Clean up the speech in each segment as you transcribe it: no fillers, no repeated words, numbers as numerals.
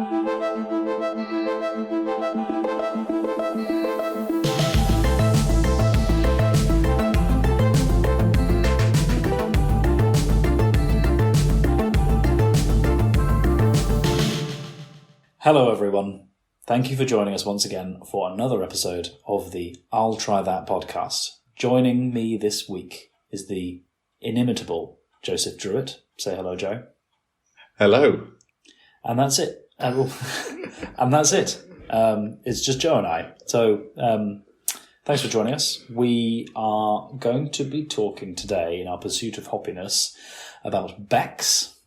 Hello everyone. Thank you for joining us once again for another episode of the I'll Try That podcast. Joining me this week is the inimitable Joseph Druitt. Say hello, Joe. Hello. And that's it. And that's it. It's just Joe and I. So thanks for joining us. We are going to be talking today in our pursuit of hoppiness about Becks.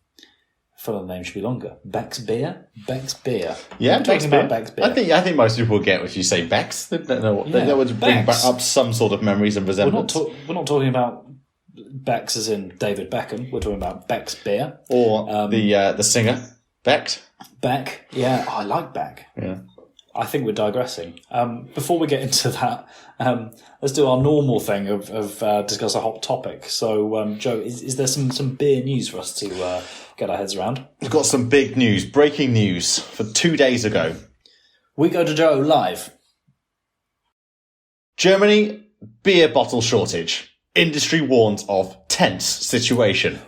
Full name should be longer. Beck's beer. Beck's beer. Yeah, Beck's beer. Beck's beer. I think most people get if you say Becks. They don't know what that would bring back up some sort of memories and resemblance. We're not talking about Becks as in David Beckham. We're talking about Beck's beer or the singer Beck. Beck. Yeah, I like Beck. Yeah. I think we're digressing. Before we get into that, let's do our normal thing of discuss a hot topic. So, Joe, is there some beer news for us to get our heads around? We've got some big news, breaking news for 2 days ago. We go to Joe live. Germany, beer bottle shortage. Industry warns of tense situation.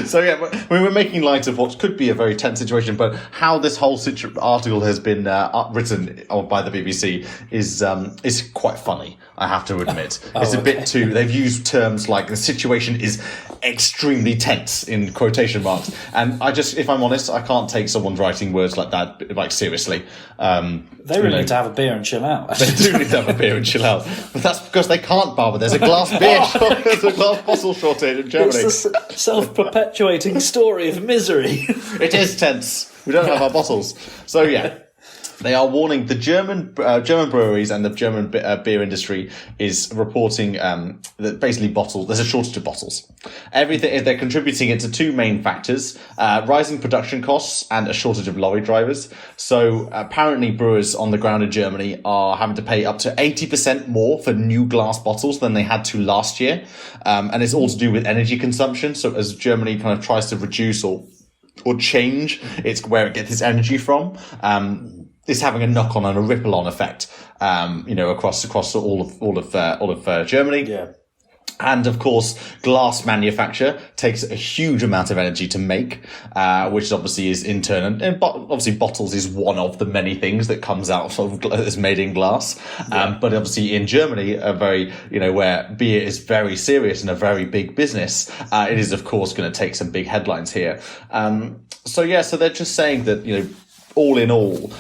So yeah, we were making light of what could be a very tense situation, but how this whole article has been written by the BBC is quite funny, I have to admit. It's a bit too. They've used terms like the situation is extremely tense in quotation marks, and if I'm honest, I can't take someone writing words like that like seriously. They really need to have a beer and chill out. They do need to have a beer and chill out, but that's because they can't, Barbara. There's a glass beer, there's a glass bottle shortage in Germany. It's a self-perpetuating story of misery. It is tense. We don't have our bottles. So yeah, they are warning the German breweries and the German beer industry is reporting that basically there's a shortage of bottles. They're contributing it to two main factors: rising production costs and a shortage of lorry drivers. So apparently, brewers on the ground in Germany are having to pay up to 80% more for new glass bottles than they had to last year, and it's all to do with energy consumption. So as Germany kind of tries to reduce or change where it gets its energy from, it's having a knock-on and a ripple-on effect, across all of Germany. Yeah. And of course, glass manufacture takes a huge amount of energy to make, which obviously is in turn, and obviously bottles is one of the many things that comes out of is made in glass. Yeah. But obviously in Germany, where beer is very serious and a very big business, it is of course going to take some big headlines here. So they're just saying that, all in all,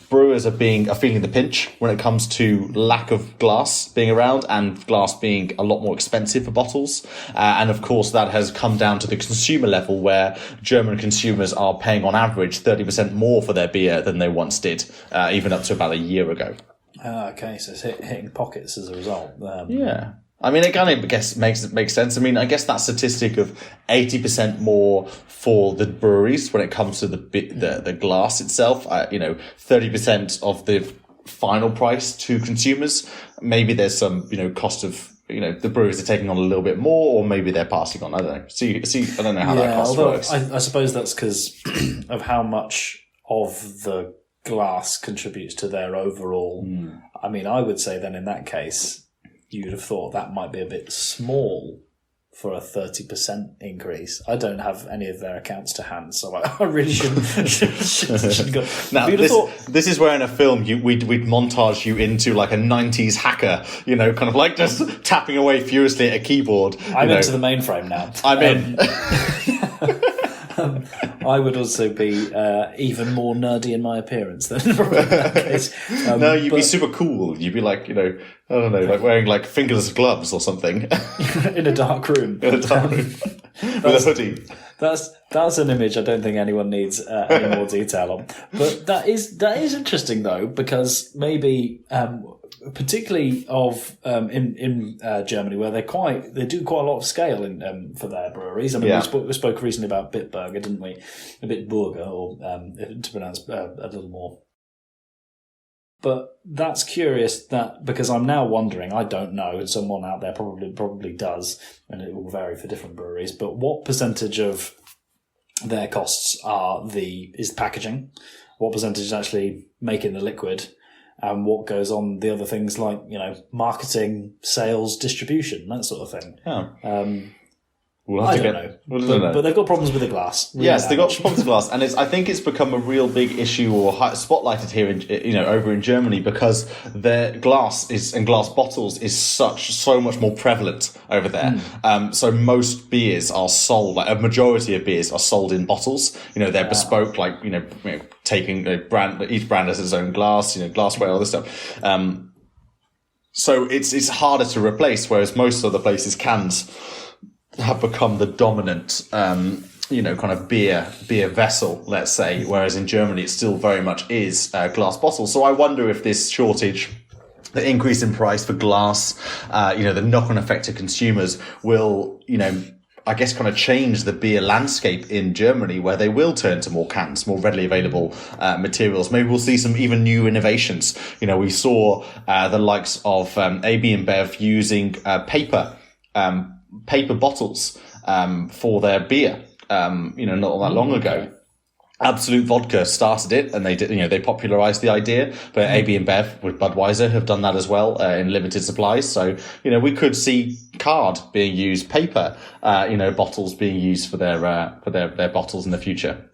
brewers are feeling the pinch when it comes to lack of glass being around and glass being a lot more expensive for bottles. And of course, that has come down to the consumer level where German consumers are paying on average 30% more for their beer than they once did, even up to about a year ago. Okay, so it's hitting pockets as a result. Yeah. I mean, again, I guess makes sense. I mean, I guess that statistic of 80% more for the breweries when it comes to the glass itself, 30% of the final price to consumers. Maybe there's some, cost of, the breweries are taking on a little bit more, or maybe they're passing on. I don't know. See, I don't know how that cost works. I suppose that's because of how much of the glass contributes to their overall. I mean, I would say then in that case, you'd have thought that might be a bit small for a 30% increase. I don't have any of their accounts to hand, so I really shouldn't go. Now, this is where in a film we'd montage you into like a 90s hacker, kind of like just tapping away furiously at a keyboard. I'm into the mainframe now. I'm in. I would also be even more nerdy in my appearance than probably in that case. No, you'd be super cool. You'd be like, I don't know, like wearing like fingerless gloves or something. In a dark room. With a hoodie. That's an image I don't think anyone needs any more detail on. But that is interesting though, because maybe particularly in Germany, where they do quite a lot of scale for their breweries. I mean, we spoke recently about Bitburger, didn't we? Bitburger, or to pronounce a little more. But that's curious because I'm now wondering, I don't know, and someone out there probably does, and it will vary for different breweries, but what percentage of their costs is the packaging, what percentage is actually making the liquid, and what goes on the other things like, marketing, sales, distribution, that sort of thing. Yeah. I don't know. But they've got problems with the glass. Really yes, they've got problems with glass, and I think it's become a real big issue or spotlighted here over in Germany, because their glass and glass bottles is so much more prevalent over there. So most beers are sold, like a majority of beers are sold in bottles. They're bespoke, like taking a brand, each brand has its own glass, glassware, all this stuff. So it's harder to replace, whereas most other places cans have become the dominant, kind of beer vessel, let's say, whereas in Germany it still very much is glass bottles. So I wonder if this shortage, the increase in price for glass, the knock-on effect to consumers will, I guess kind of change the beer landscape in Germany, where they will turn to more cans, more readily available materials. Maybe we'll see some even new innovations. We saw the likes of AB InBev using paper bottles for their beer, not that long ago. Absolute Vodka started it, and they did, they popularized the idea. But AB InBev with Budweiser have done that as well in limited supplies. So we could see card being used, paper, bottles being used for their bottles in the future.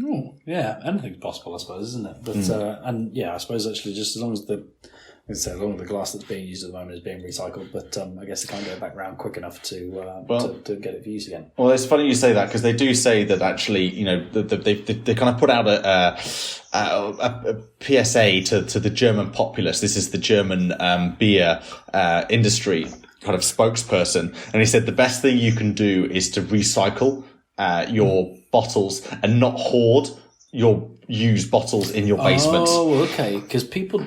Oh, yeah, anything's possible, I suppose, isn't it? But I suppose actually just as long as the glass that's being used at the moment is being recycled, but I guess they can't go back round quick enough to get it for use again. Well, it's funny you say that, because they do say that actually, they kind of put out a PSA to the German populace. This is the German beer industry kind of spokesperson, and he said the best thing you can do is to recycle your bottles and not hoard your used bottles in your basement. Oh, okay. Because people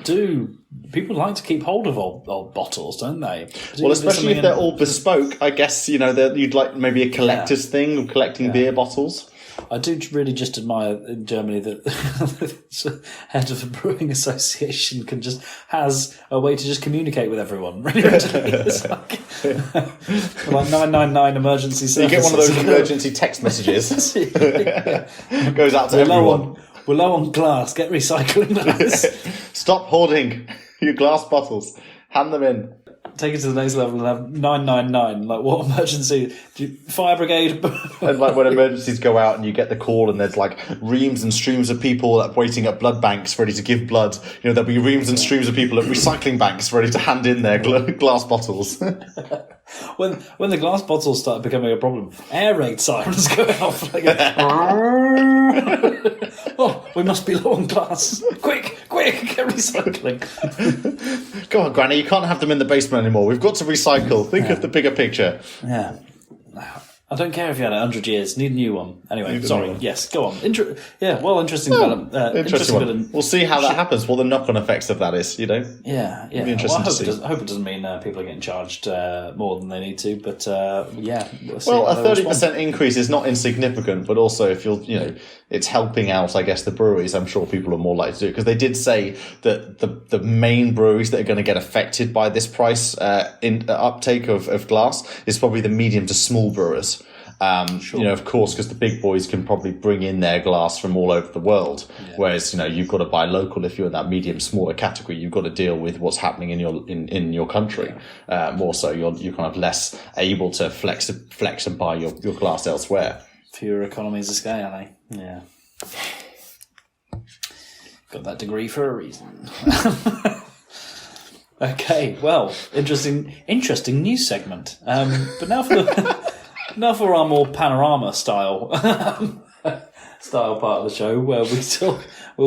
like to keep hold of old bottles, don't they? Well, especially if they're all bespoke. I guess you'd like maybe a collector's thing of collecting beer bottles. I do really just admire in Germany that the head of the brewing association has a way to just communicate with everyone. Really readily. It's like 999 emergency services. You get one of those emergency text messages. It goes out to everyone. We're low on glass. Get recycling glass. Stop hoarding your glass bottles. Hand them in. Take it to the next level and have 999. Like, what emergency? Fire brigade? And like when emergencies go out and you get the call and there's like reams and streams of people waiting at blood banks ready to give blood. There'll be reams and streams of people at recycling banks ready to hand in their glass bottles. When the glass bottles start becoming a problem, air raid sirens go off. Like, oh, we must be low on glass. Quick, get recycling. Come on, Granny, you can't have them in the basement anymore. We've got to recycle. Think of the bigger picture. Yeah. I don't care if you had 100 years. Need a new one. Anyway, sorry. Yes, go on. Interesting development. Interesting one. We'll see how that happens. What the knock-on effects of that is, Yeah. Interesting I hope it doesn't mean people are getting charged more than they need to. But we'll see. Well, a 30% increase is not insignificant, but also if it's helping out, I guess, the breweries. I'm sure people are more likely to do it, because they did say that the main breweries that are going to get affected by this price uptake of glass is probably the medium to small brewers. Sure. Of course, because the big boys can probably bring in their glass from all over the world, whereas you've got to buy local. If you're in that medium smaller category, you've got to deal with what's happening in your country. More so, you're kind of less able to flex and buy your glass elsewhere. Fewer economies of scale, eh? Yeah. Got that degree for a reason. Okay, well, interesting news segment. But now for our more panorama style part of the show, where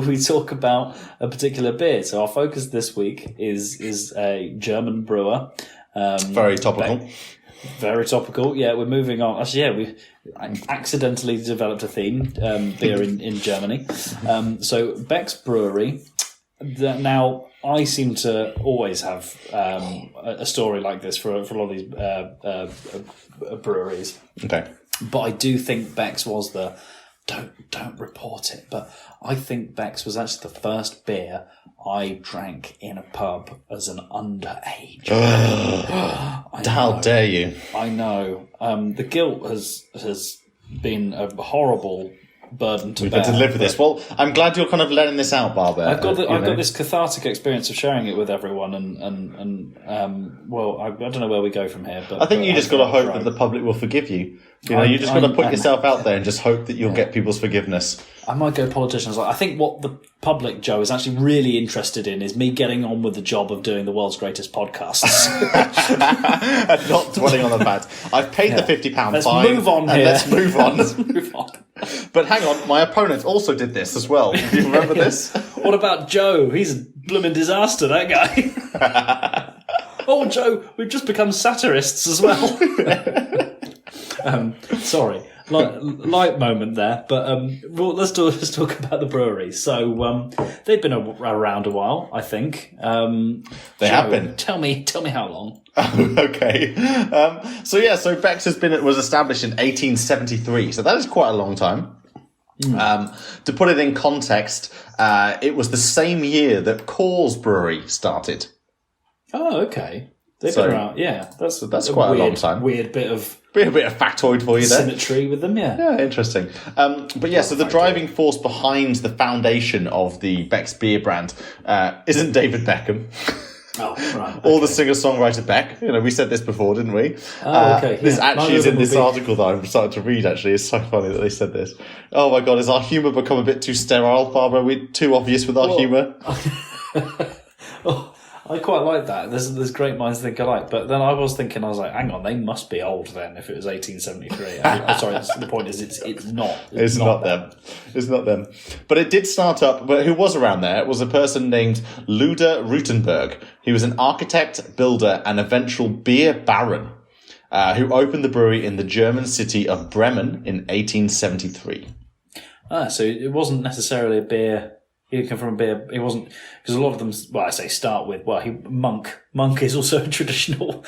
we talk about a particular beer. So our focus this week is a German brewer. Very topical. Very topical. Yeah, we're moving on. Actually, we accidentally developed a theme, beer in Germany. So Beck's brewery. Now, I seem to always have a story like this for a lot of these breweries. Okay. But I do think Becks was don't report it, but I think Becks was actually the first beer I drank in a pub as an underage. How dare you? I know. The guilt has been a horrible burden to bear. To live with this. Well, I'm glad you're kind of letting this out, Barbara. I've got this cathartic experience of sharing it with everyone, and well, I don't know where we go from here. But I think you just got to hope that the public will forgive you. You just got to put yourself out there and just hope that you'll get people's forgiveness. I might go politicians. I think what the public, Joe, is actually really interested in is me getting on with the job of doing the world's greatest podcasts. And not dwelling on the fact. I've paid the £50 fine. Let's move on here. Let's move on. Let's move on. But hang on, my opponent also did this as well. Do you remember this? What about Joe? He's a blooming disaster, that guy. Oh, Joe, we've just become satirists as well. Sorry, light moment there, but well, let's talk about the brewery. So they've been around a while, I think. They have been. Tell me how long? Okay. So Becks was established in 1873. So that is quite a long time. To put it in context, it was the same year that Coors Brewery started. Oh, okay. They've been around. Yeah, that's quite a long time. Weird bit of factoid for you there. Symmetry with them, yeah. Yeah, interesting. But yeah, so the driving force behind the foundation of the Beck's beer brand isn't David Beckham. Oh, right. Okay. Or the singer-songwriter Beck. We said this before, didn't we? Oh, okay. Yeah. This actually is in this article that I'm starting to read, actually. It's so funny that they said this. Oh my God, has our humour become a bit too sterile, Barbara? Are we too obvious with our humour? Oh, I quite like that. There's great minds think alike. But then I was like, hang on, they must be old then if it was 1873. Sorry, the point is it's not. It's not them. It's not them. But it did start up, but who was around there was a person named Luder Rutenberg. He was an architect, builder, and eventual beer baron who opened the brewery in the German city of Bremen in 1873. So it wasn't necessarily a beer. He come from a beer. He wasn't, because a lot of them. Well, I say start with. Well, Monk. Monk is also a traditional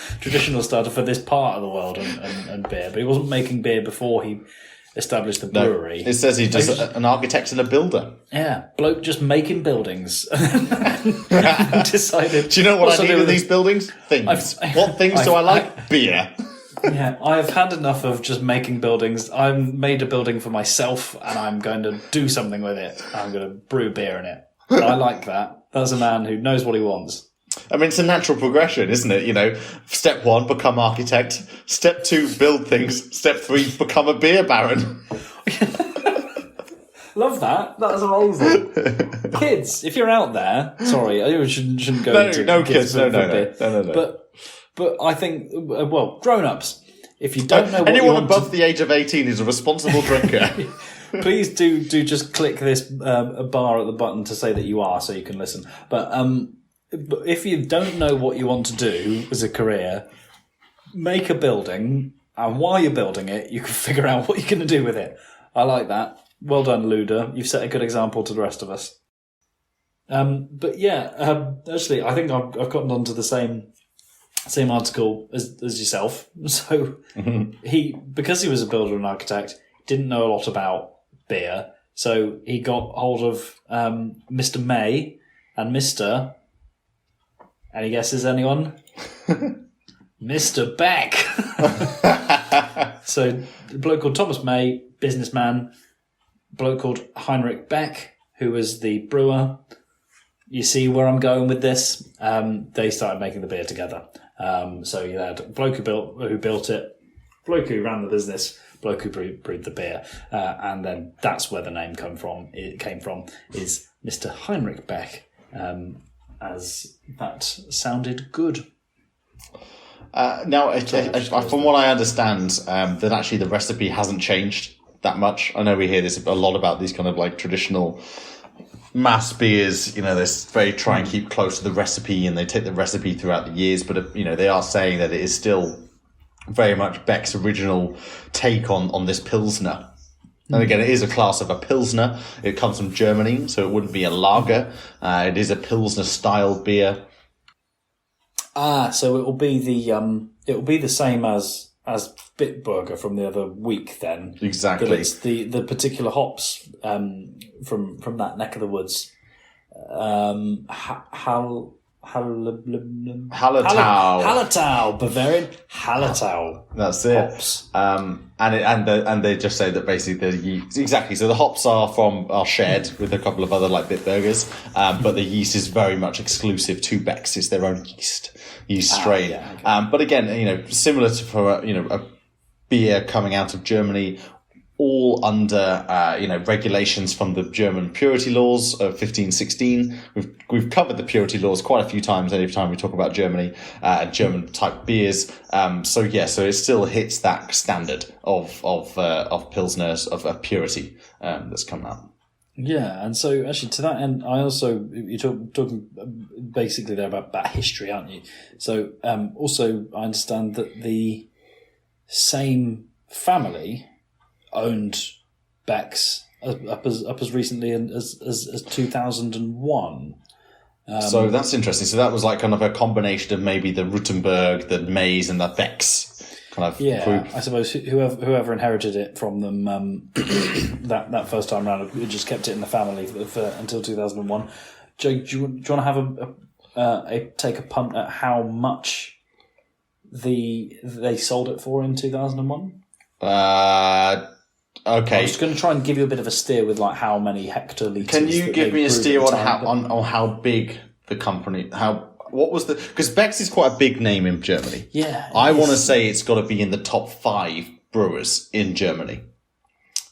starter for this part of the world and beer. But he wasn't making beer before he established the brewery. No, it says he's just an architect and a builder. Yeah, bloke just making buildings. Decided. Do you know what I need in these buildings? Things. What things do I like? Beer. Yeah, I have had enough of just making buildings. I've made a building for myself, and I'm going to do something with it. I'm going to brew beer in it. I like that. That's a man who knows what he wants. I mean, it's a natural progression, isn't it? Step 1, become architect. Step 2, build things. Step 3, become a beer baron. Love that. That's amazing. Kids, if you're out there, sorry, I shouldn't go into no kids. No. But I think, grown-ups, if you don't know what anyone above the age of 18 is a responsible drinker. Please do just click this bar at the button to say that you are, so you can listen. But if you don't know what you want to do as a career, make a building, and while you're building it, you can figure out what you're going to do with it. I like that. Well done, Luder. You've set a good example to the rest of us. But yeah, actually, I think I've gotten onto the same article as yourself. So because he was a builder and architect, didn't know a lot about beer. So he got hold of Mr. May and Mr. Any guesses, anyone? Mr. Beck. So the bloke called Thomas May, businessman. Bloke called Heinrich Beck, who was the brewer. You see where I'm going with this? They started making the beer together. So you had a bloke who built it, bloke who ran the business, bloke who brewed the beer, and then that's where the name came from. Is Mr. Heinrich Beck, as that sounded good. Now, from what I understand, that actually the recipe hasn't changed that much. I know we hear this a lot about these kind of like traditional mass beers, they very try and keep close to the recipe, and they take the recipe throughout the years, but they are saying that it is still very much Beck's original take on this Pilsner. And again, it is a class of a Pilsner. It comes from Germany, so it wouldn't be a lager. It is a Pilsner style beer. So it will be the same as Bitburger from the other week then. Exactly. But it's the particular hops from that neck of the woods. Hallertau. Hallertau, Bavarian Hallertau. That's it. Hops. And they just say that basically the yeast, exactly. So the hops are shared with a couple of other like Bitburgers, but the yeast is very much exclusive to Becks. It's their own yeast strain. Yeah, okay. But again, similar to for a beer coming out of Germany, all under regulations from the German purity laws of 1516. We've covered the purity laws quite a few times every time we talk about Germany and German type beers. So it still hits that standard of pilsners of purity that's come out. Yeah, and so actually to that end, I also you're talking basically there about history, aren't you? So also I understand that the same family owned Becks up as recently as 2001. So that's interesting. So that was like kind of a combination of maybe the Rutenberg, the Mays, and the Becks kind of group. I suppose whoever inherited it from them that first time round, it just kept it in the family until 2001. Joe, do you want to have take a punt at how much they sold it for in 2001? Okay. I'm just going to try and give you a bit of a steer with like how many hectolitres. Can you give me a steer on how big the company? What was because Becks is quite a big name in Germany. Yeah. I want to say it's got to be in the top 5 brewers in Germany.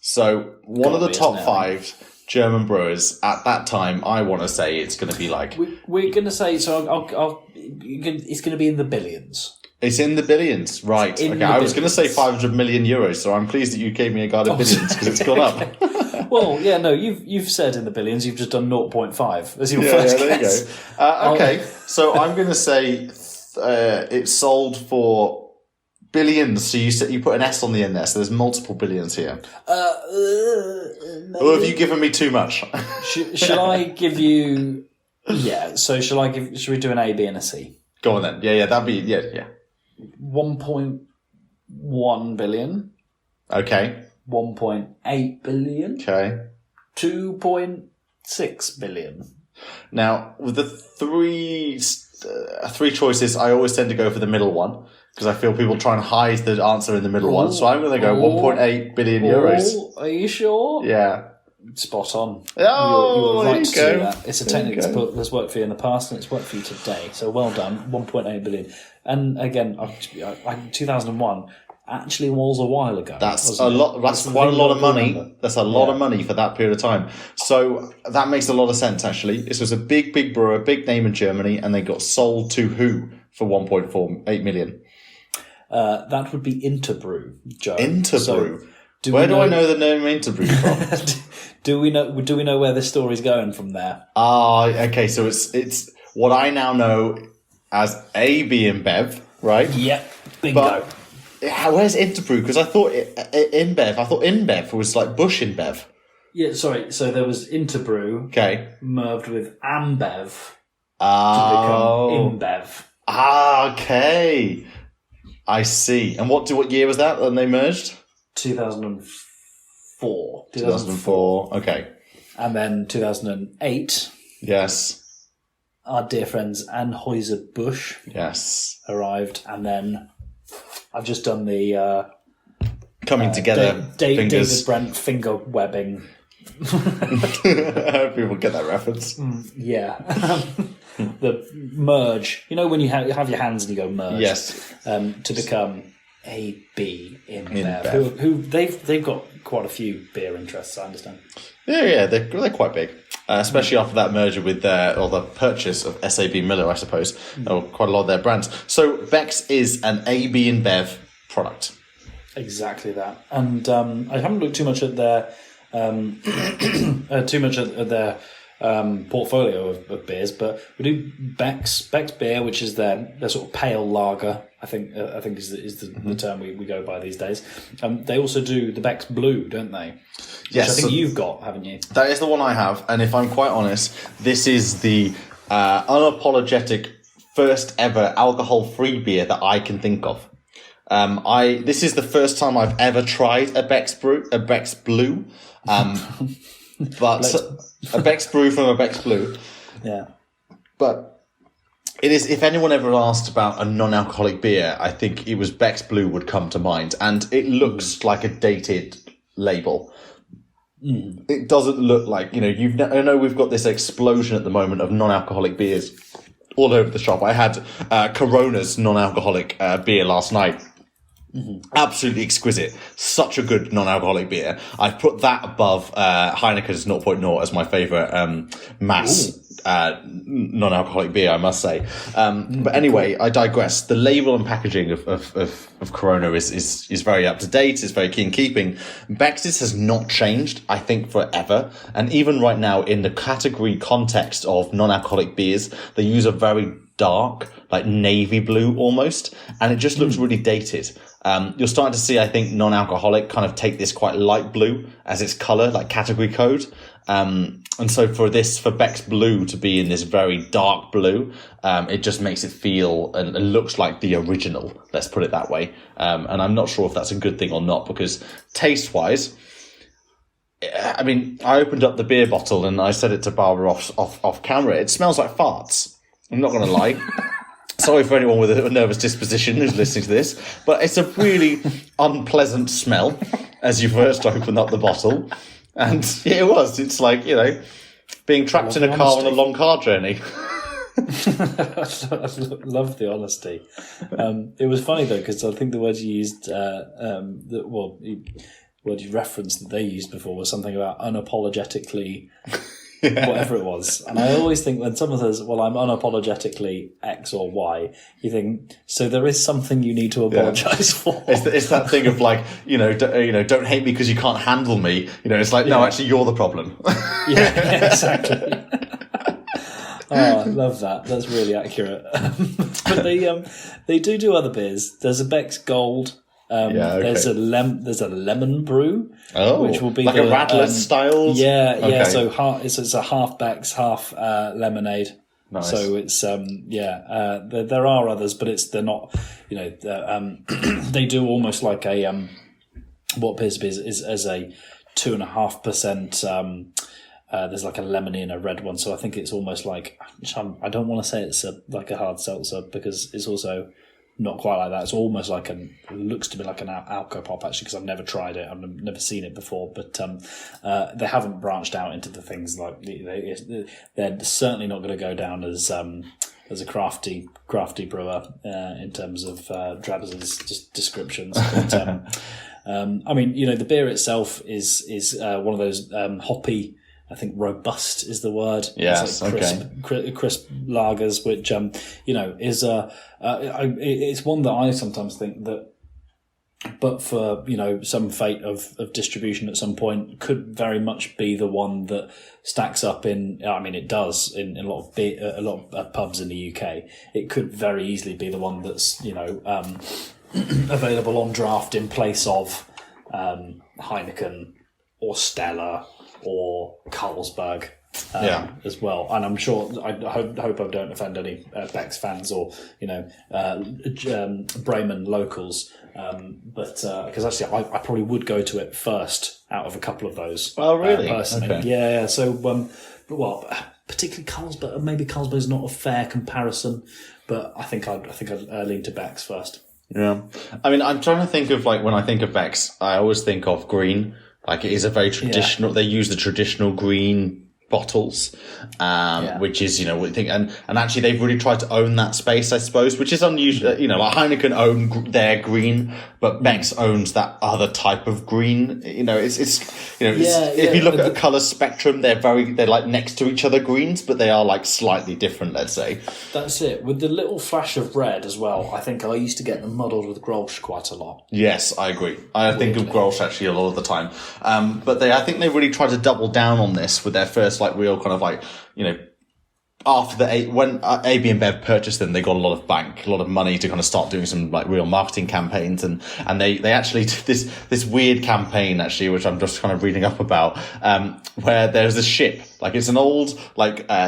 So one of the top 5 German brewers at that time, I want to say it's going to be like we're going to say so. It's going to be in the billions. It's in the billions, right? Okay, I was going to say 500 million euros, so I'm pleased that you gave me a guide of billions because it's gone up. Well, yeah, no, you've said in the billions. You've just done 0.5 as your first guess. There you go. Okay, so I'm going to say it sold for billions. So you put an S on the end there, so there's multiple billions here. Or have you given me too much? Should I give you? Yeah. So should we do an A, B, and a C? Go on then. Yeah. That'd be yeah. 1.1 billion. Okay. 1.8 billion. Okay. 2.6 billion. Now, with the three choices, I always tend to go for the middle one because I feel people try and hide the answer in the middle one. So I'm going to go 1.8 billion euros. Are you sure? Yeah. Spot on. Oh, you're right there you to go. do that. It's a technique that's worked for you in the past and it's worked for you today. So well done. 1.8 billion. And again, 2001 actually was a while ago. That's a lot. That's quite a lot of money. That's a lot of money for that period of time. So that makes a lot of sense. Actually, this was a big brewer, big name in Germany, and they got sold to who for 1.48 million? That would be Interbrew, Joe. Interbrew. So, where do I know the name Interbrew from? Do we know where this story's going from there? Okay. So it's what I now know as AB InBev, right? Yep. Bingo. But where's Interbrew? Because I thought InBev was like Bush InBev. Yeah. Sorry. So there was Interbrew. Okay. Merged with Ambev to become InBev. Okay. I see. And what year was that when they merged? 2004. 2004. Okay. And then 2008. Yes. Our dear friends Anheuser-Busch. Yes. Arrived, and then I've just done the coming together. David Brent finger webbing. I hope people get that reference. Yeah. The merge. You know when you have your hands and you go merge. Yes. To become AB InBev. Who they've got quite a few beer interests, I understand. Yeah, they're quite big, especially after that merger with or the purchase of SAB Miller, I suppose, or quite a lot of their brands. So Becks is an AB InBev product. Exactly that, and I haven't looked too much at their portfolio of beers, but we do Beck's beer, which is their sort of pale lager. I think is the term we go by these days. They also do the Beck's Blue, don't they? Yes, which I think you've got, haven't you? That is the one I have, and if I'm quite honest, this is the unapologetic first ever alcohol-free beer that I can think of. This is the first time I've ever tried a Beck's Blue, but a Beck's Brew from a Beck's Blue. Yeah. But It is. If anyone ever asked about a non-alcoholic beer, I think it was Beck's Blue would come to mind, and it looks like a dated label. It doesn't look like, I know we've got this explosion at the moment of non-alcoholic beers all over the shop. I had Corona's non-alcoholic beer last night. Absolutely exquisite. Such a good non-alcoholic beer. I've put that above Heineken's 0.0 as my favourite mass non-alcoholic beer, I must say. But anyway, I digress. The label and packaging of Corona is very up to date. It's very keen keeping. Becks has not changed, I think, forever. And even right now, in the category context of non-alcoholic beers, they use a very dark, like navy blue almost, and it just looks really dated. You're starting to see, I think, non-alcoholic kind of take this quite light blue as its colour, like category code. And so for Beck's Blue to be in this very dark blue, it just makes it feel and looks like the original, let's put it that way. And I'm not sure if that's a good thing or not, because taste-wise, I mean, I opened up the beer bottle and I said it to Barbara off camera. It smells like farts. I'm not going to lie. Sorry for anyone with a nervous disposition who's listening to this, but it's a really unpleasant smell as you first open up the bottle. And it was. It's like, being trapped in a car on a long car journey. I love the honesty. It was funny, though, because I think the word you used, the word you referenced that they used before was something about unapologetically... whatever it was. And I always think when someone says, well, I'm unapologetically X or Y, you think, so there is something you need to apologise for. It's that thing of like, don't hate me because you can't handle me. It's like, no, actually, you're the problem. yeah, exactly. Oh, I love that. That's really accurate. But they do other beers. There's a Beck's Gold. There's a lemon brew, which will be like a Radler style. Yeah. So it's a half Beck's, half lemonade. Nice. So it's there are others, but they're not. They do almost like a what appears to be is as a 2.5%. There's like a lemony and a red one, so I think it's almost like I don't want to say it's like a hard seltzer because it's also not quite like that. It's almost like it looks to me like an alco pop actually, because I've never tried it. I've never seen it before, but they haven't branched out into the things like they're certainly not going to go down as a crafty brewer in terms of Travis's just descriptions. But, I mean, the beer itself is one of those hoppy. I think robust is the word. Yes, like crisp lagers, which is it's one that I sometimes think that, but for some fate of distribution at some point, could very much be the one that stacks up in. I mean, it does in a lot of pubs in the UK. It could very easily be the one that's available on draft in place of Heineken or Stella or Carlsberg as well. And I'm sure, I hope I don't offend any Becks fans or, Bremen locals. But because actually I probably would go to it first out of a couple of those. Oh, really? Personally. Okay. Yeah. So, particularly Carlsberg, maybe Carlsberg's not a fair comparison, but I think I'd lean to Becks first. Yeah. I mean, I'm trying to think of, like, when I think of Becks, I always think of green. Like, it is a very traditional, they use the traditional green bottles, which is, we think, and actually they've really tried to own that space, I suppose, which is unusual. Like Heineken own their green, but Becks owns that other type of green. If you look at a colour spectrum, they're like next to each other greens, but they are like slightly different, let's say. That's it. With the little flash of red as well, I think I used to get them muddled with Grolsch quite a lot. Yes, I agree. I think of Grolsch actually a lot of the time. But I think they really tried to double down on this with their first, like, real kind of like, after when AB InBev purchased them, they got a lot of money to kind of start doing some like real marketing campaigns, and they actually did this weird campaign actually, which I'm just kind of reading up about, where there's a ship, like it's an old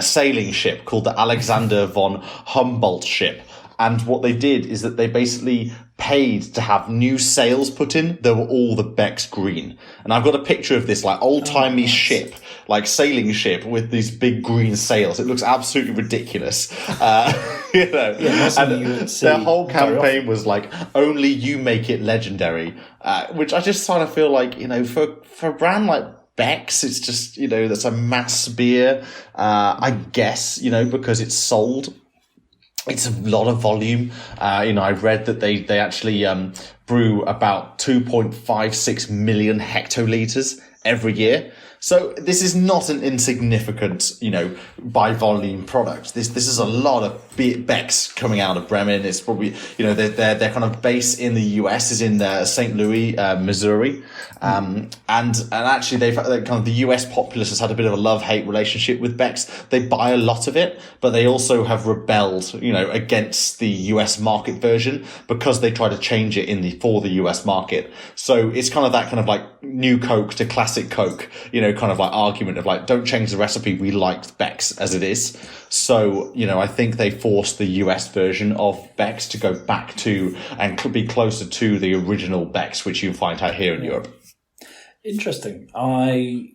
sailing ship called the Alexander von Humboldt ship. And what they did is that they basically paid to have new sails put in that were all the Beck's green. And I've got a picture of this like old-timey ship, like sailing ship with these big green sails. It looks absolutely ridiculous. You know, and their whole campaign was like, only you make it legendary, which I just sort of feel like, you know, for a brand like Becks, it's just, you know, that's a mass beer, I guess, you know, because it's sold. It's a lot of volume. You know, I read that they actually brew about 2.56 million hectoliters every year. So this is not an insignificant, you know, by volume product. This is a lot of Becks coming out of Bremen. It's probably, you know, their kind of base in the US is in St. Louis, Missouri. And actually they've kind of the US populace has had a bit of a love-hate relationship with Becks. They buy a lot of it, but they also have rebelled, you know, against the US market version because they try to change it for the US market. So it's kind of that kind of like new Coke to classic Coke, you know, kind of like argument of like, don't change the recipe. We like Becks as it is. So, you know, I think they forced the US version of Becks to go back to and could be closer to the original Becks, which you find out here in Europe. Interesting. I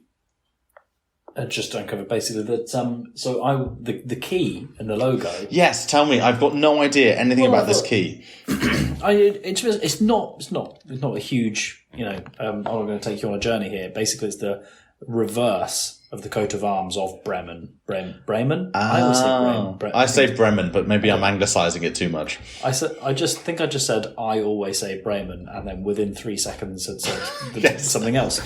just uncovered basically that. So the key and the logo. Yes, tell me. I've got no idea anything about this key. It's not a huge. You know, I'm not going to take you on a journey here. Basically, it's the reverse of the coat of arms of Bremen. Bremen? I always say Bremen. I say Bremen, but maybe I'm anglicising it too much. I just said I always say Bremen, and then within 3 seconds had said something else.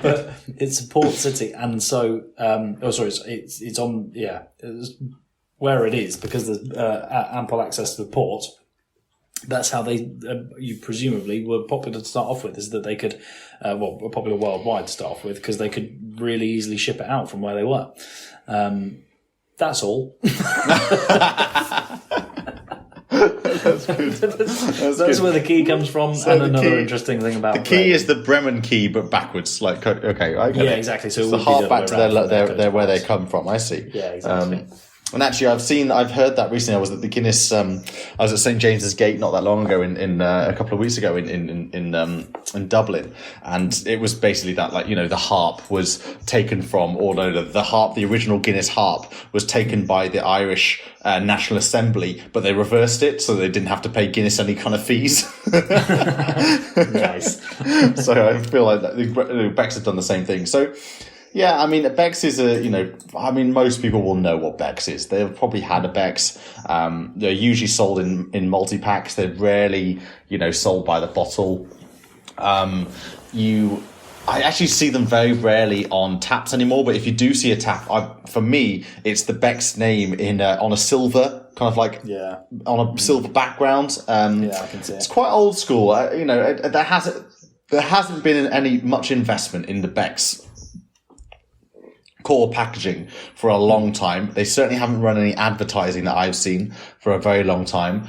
But it's a port city, and so it's on it's where it is because there's ample access to the port. That's how they, you presumably were popular to start off with, is that they could, were popular worldwide to start off with because they could really easily ship it out from where they were. That's all. That's good. That's where the key comes from. So and another interesting thing about the key is the Bremen key, but backwards. Like, okay, I get it. Exactly. So it's the hark back to where they come from. I see. Yeah, exactly. And actually, I've heard that recently. I was at the Guinness. I was at St James's Gate not that long ago, in a couple of weeks ago in Dublin, and it was basically that, like, you know, the harp was taken from, or no, the harp, the original Guinness harp was taken by the Irish National Assembly, but they reversed it so they didn't have to pay Guinness any kind of fees. Nice. So I feel like the Becks have done the same thing. So. Yeah, I mean, Becks is most people will know what Becks is. They've probably had a Becks. They're usually sold in multi-packs. They're rarely, you know, sold by the bottle. I actually see them very rarely on taps anymore, but if you do see a tap, for me, it's the Becks name on a silver, kind of like, on a silver background. I can see it. It's quite old school. You know, there hasn't been much investment in the Becks core packaging for a long time. They certainly haven't run any advertising that I've seen for a very long time.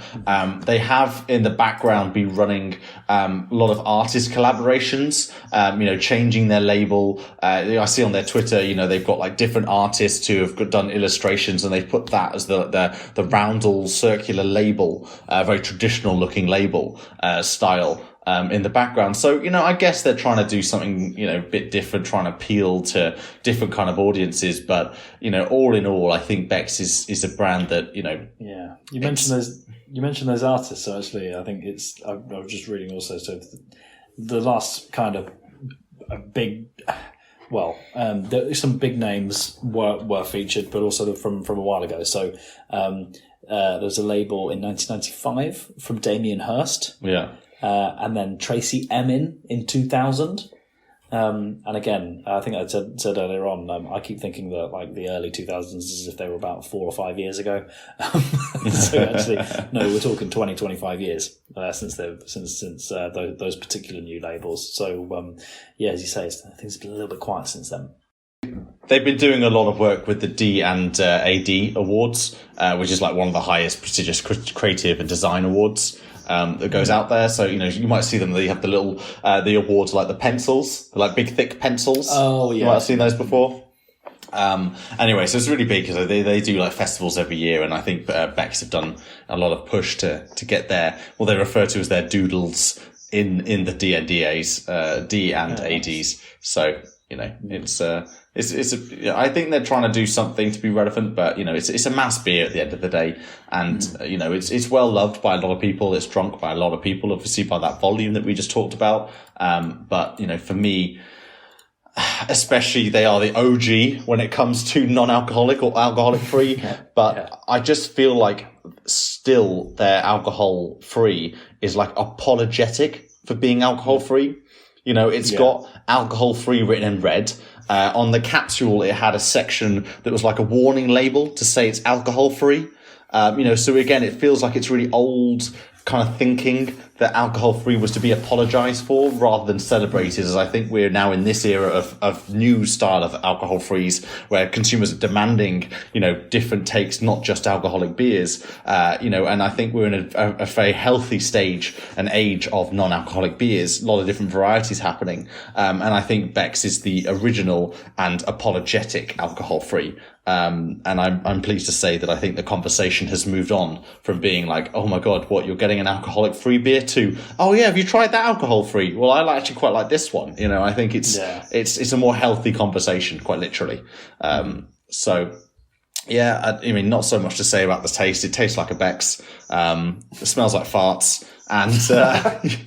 They have in the background been running a lot of artist collaborations, you know, changing their label. I see on their Twitter, you know, they've got like different artists who have done illustrations, and they've put that as the roundel circular label, very traditional looking label style. In the background. So, you know, I guess they're trying to do something, you know, a bit different, trying to appeal to different kind of audiences. But, you know, all in all, I think Becks is a brand that, you know. Yeah. You mentioned those artists. So actually, I think I was just reading also. So the last kind of a big, some big names were featured, but also from a while ago. So, there was a label in 1995 from Damien Hirst. Yeah. And then Tracy Emin in 2000. And again, I think I said earlier on, I keep thinking that like the early 2000s as if they were about 4 or 5 years ago. So actually, no, we're talking 20, 25 years since those particular new labels. So as you say, things have been a little bit quiet since then. They've been doing a lot of work with the D and AD awards, which is like one of the highest prestigious creative and design awards that goes out there. So, you know, you might see them. They have the little the awards like the pencils, like big thick pencils. Oh yeah, you might have seen those before. Anyway, so it's really big because they do like festivals every year, and I think Becks have done a lot of push to get their what they refer to as their doodles in the D and ADs. So. You know, I think they're trying to do something to be relevant, but you know, it's a mass beer at the end of the day, and you know, it's well loved by a lot of people. It's drunk by a lot of people, obviously by that volume that we just talked about. But you know, for me, especially they are the OG when it comes to non-alcoholic or alcoholic free. But I just feel like still their alcohol free is like apologetic for being alcohol free. You know, it's got alcohol free written in red. On the capsule, it had a section that was like a warning label to say it's alcohol free. You know, so again, it feels like it's really old kind of thinking that alcohol free was to be apologized for rather than celebrated, as I think we're now in this era of new style of alcohol frees where consumers are demanding, you know, different takes, not just alcoholic beers, you know, and I think we're in a very healthy stage and age of non-alcoholic beers, a lot of different varieties happening. And I think Becks is the original and apologetic alcohol free. And I'm pleased to say that I think the conversation has moved on from being like, oh my God, what, you're getting an alcoholic free beer, to, oh yeah, have you tried that alcohol free? Well, I actually quite like this one. You know, I think it's a more healthy conversation, quite literally. So yeah, I mean, not so much to say about the taste. It tastes like a Beck's. It smells like farts, and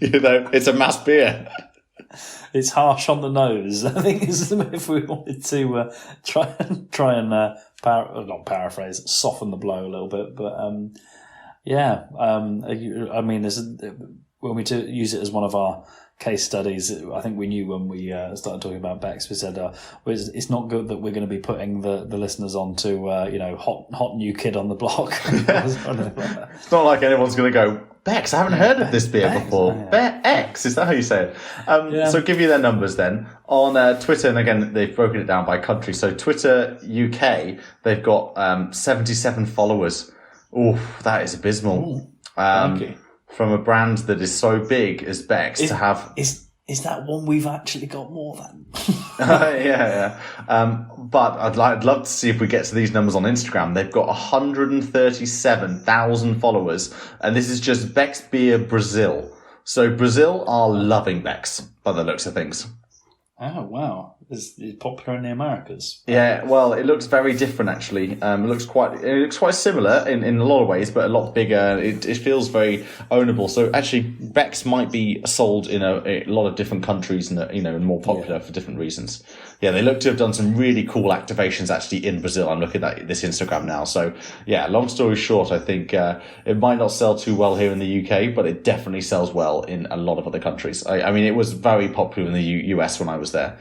you know, it's a mass beer. It's harsh on the nose. I think if we wanted to try and not paraphrase, soften the blow a little bit. But I mean, when we use it as one of our case studies, I think we knew when we started talking about Becks, we said it's not good that we're going to be putting the listeners onto you know, hot new kid on the block. It's not like anyone's going to go, Becks, I haven't heard of this beer before. Becks, is that how you say it? So give you their numbers then. On Twitter, and again, they've broken it down by country. So Twitter UK, they've got 77 followers. Oof, that is abysmal. Thank you. From a brand that is so big as Becks to have... Is that one we've actually got more than? But I'd love to see if we get to these numbers on Instagram. They've got 137,000 followers, and this is just Becks Beer Brazil. So Brazil are loving Becks by the looks of things. Oh, wow. Is popular in the Americas? Yeah, well, it looks very different actually. It looks quite similar in a lot of ways, but a lot bigger. It feels very ownable. So actually, Becks might be sold in a lot of different countries and you know, and more popular for different reasons. Yeah, they look to have done some really cool activations actually in Brazil. I'm looking at this Instagram now. So yeah, long story short, I think it might not sell too well here in the UK, but it definitely sells well in a lot of other countries. I mean, it was very popular in the US when I was there.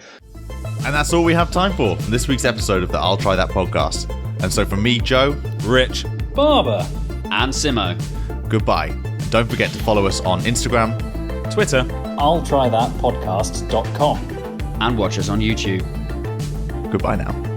And that's all we have time for this week's episode of the I'll Try That podcast. And so from me, Joe, Rich, Barber, and Simo, goodbye. Don't forget to follow us on Instagram, Twitter, I'll try that podcast.com, and watch us on YouTube. Goodbye now.